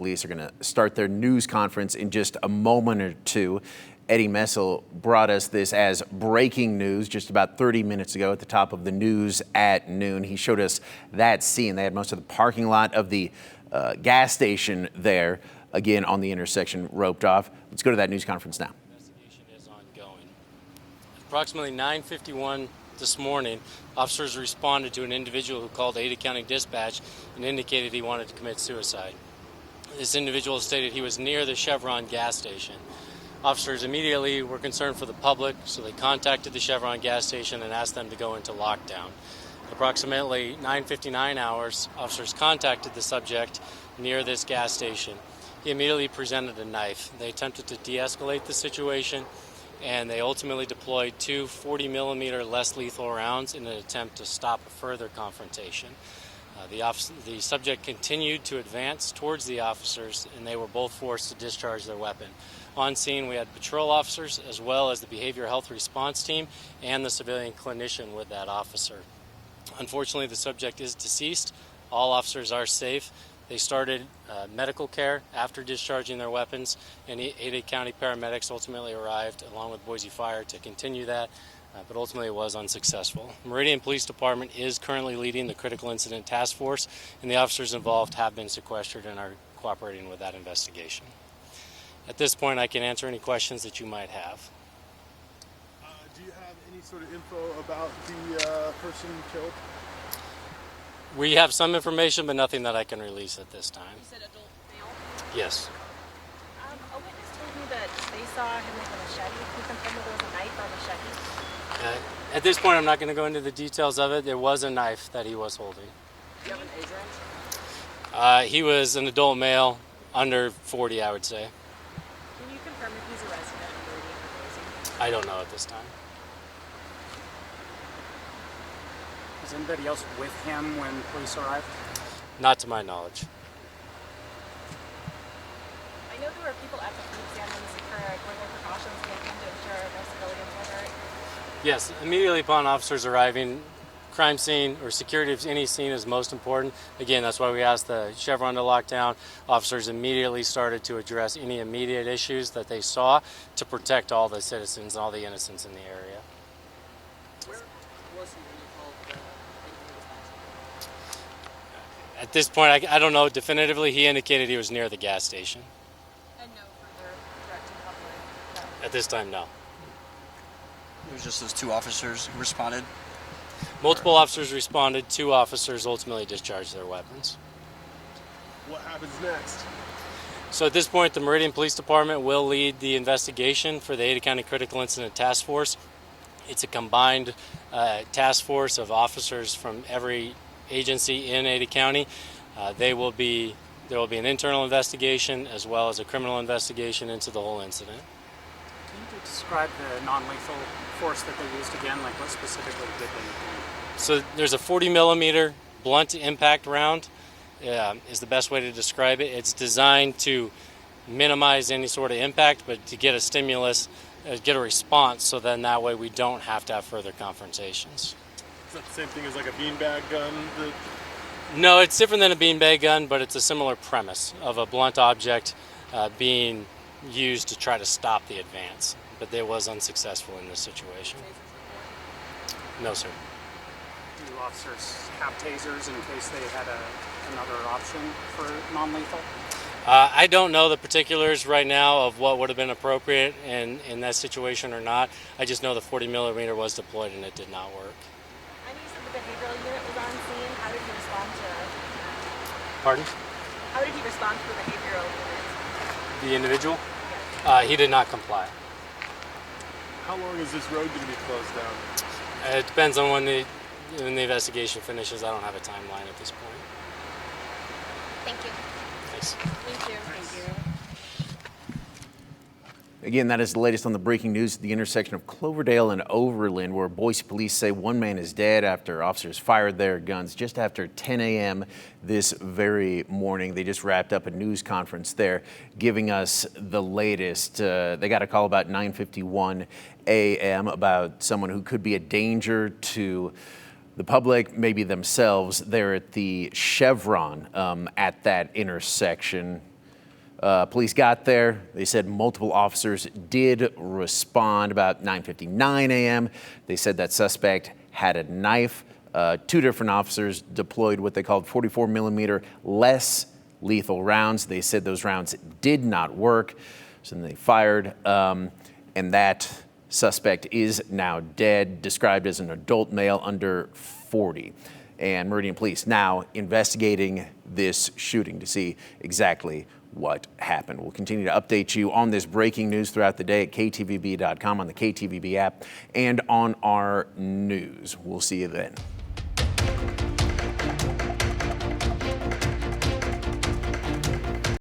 Police are going to start their news conference in just a moment or two. Eddie Messel brought us this as breaking news just about 30 minutes ago at the top of the news at noon. He showed us that scene. They had most of the parking lot of the gas station there, again, on the intersection roped off. Let's go to that news conference now. Investigation is ongoing. Approximately 9:51 this morning, officers responded to an individual who called Ada County Dispatch and indicated he wanted to commit suicide. This individual stated he was near the Chevron gas station. Officers immediately were concerned for the public, so they contacted the Chevron gas station and asked them to go into lockdown. Approximately 9:59 hours, officers contacted the subject near this gas station. He immediately presented a knife. They attempted to de-escalate the situation, and they ultimately deployed two 40-millimeter less lethal rounds in an attempt to stop a further confrontation. The subject continued to advance towards the officers, and they were both forced to discharge their weapon. On scene, we had patrol officers as well as the behavioral health response team and the civilian clinician with that officer. Unfortunately, the subject is deceased. All officers are safe. They started medical care after discharging their weapons, and Ada County paramedics ultimately arrived along with Boise Fire to continue that, but ultimately it was unsuccessful. Meridian Police Department is currently leading the Critical Incident Task Force, and the officers involved have been sequestered and are cooperating with that investigation. At this point, I can answer any questions that you might have. Do you have any sort of info about the person killed? We have some information, but nothing that I can release at this time. You said adult male? Yes. A witness told me that they saw him with a machete. Can you confirm that there was a knife or machete? At this point, I'm not going to go into the details of it. There was a knife that he was holding. Do you have an age range? He was an adult male, under 40, I would say. Can you confirm if he's a resident of Meridian or Boise? I don't know at this time. Was anybody else with him when police arrived? Not to my knowledge. I know there were people at the food stand when this occurred. Were there precautions taken to ensure no civilians were hurt? Yes, immediately upon officers arriving, crime scene or security of any scene is most important. Again, that's why we asked the Chevron to lock down. Officers immediately started to address any immediate issues that they saw to protect all the citizens, all the innocents in the area. Where was he when you called the At this point, I don't know definitively. He indicated he was near the gas station. And no further threat to the public? No. At this time, no. It was just those two officers who responded. Multiple officers responded. 2 officers ultimately discharged their weapons. What happens next? So at this point, the Meridian Police Department will lead the investigation for the Ada County Critical Incident Task Force. It's a combined task force of officers from every agency in Ada County. There will be an internal investigation as well as a criminal investigation into the whole incident. Can you describe the non-lethal force that they used again? Like what specifically did they do? So there's a 40-millimeter blunt impact round is the best way to describe it. It's designed to minimize any sort of impact, but to get a stimulus, get a response, so then that way we don't have to have further confrontations. Is that the same thing as like a beanbag gun? No, it's different than a beanbag gun, but it's a similar premise of a blunt object being used to try to stop the advance. But it was unsuccessful in this situation. No, sir. Do officers have tasers in case they had another option for non-lethal? I don't know the particulars right now of what would have been appropriate in that situation or not. I just know the 40-millimeter was deployed and it did not work. I know you said the behavioral unit was on scene. How did he respond to Pardon? How did he respond to the behavioral unit? The individual? He did not comply. How long is this road going to be closed down? It depends on when the investigation finishes. I don't have a timeline at this point. Thank you. Thanks. Thank you. Thank you. Again, that is the latest on the breaking news at the intersection of Cloverdale and Overland, where Boise Police say one man is dead after officers fired their guns just after 10 a.m. this very morning. They just wrapped up a news conference there giving us the latest. They got a call about 9:51 a.m. about someone who could be a danger to the public, maybe themselves, there at the Chevron at that intersection. Police got there. They said multiple officers did respond about 9:59 a.m. They said that suspect had a knife. 2 different officers deployed what they called 44 millimeter less lethal rounds. They said those rounds did not work. So then they fired, and that suspect is now dead, described as an adult male under 40. And Meridian Police now investigating this shooting to see exactly what happened. We'll continue to update you on this breaking news throughout the day at ktvb.com, on the KTVB app, and on our news. We'll see you then.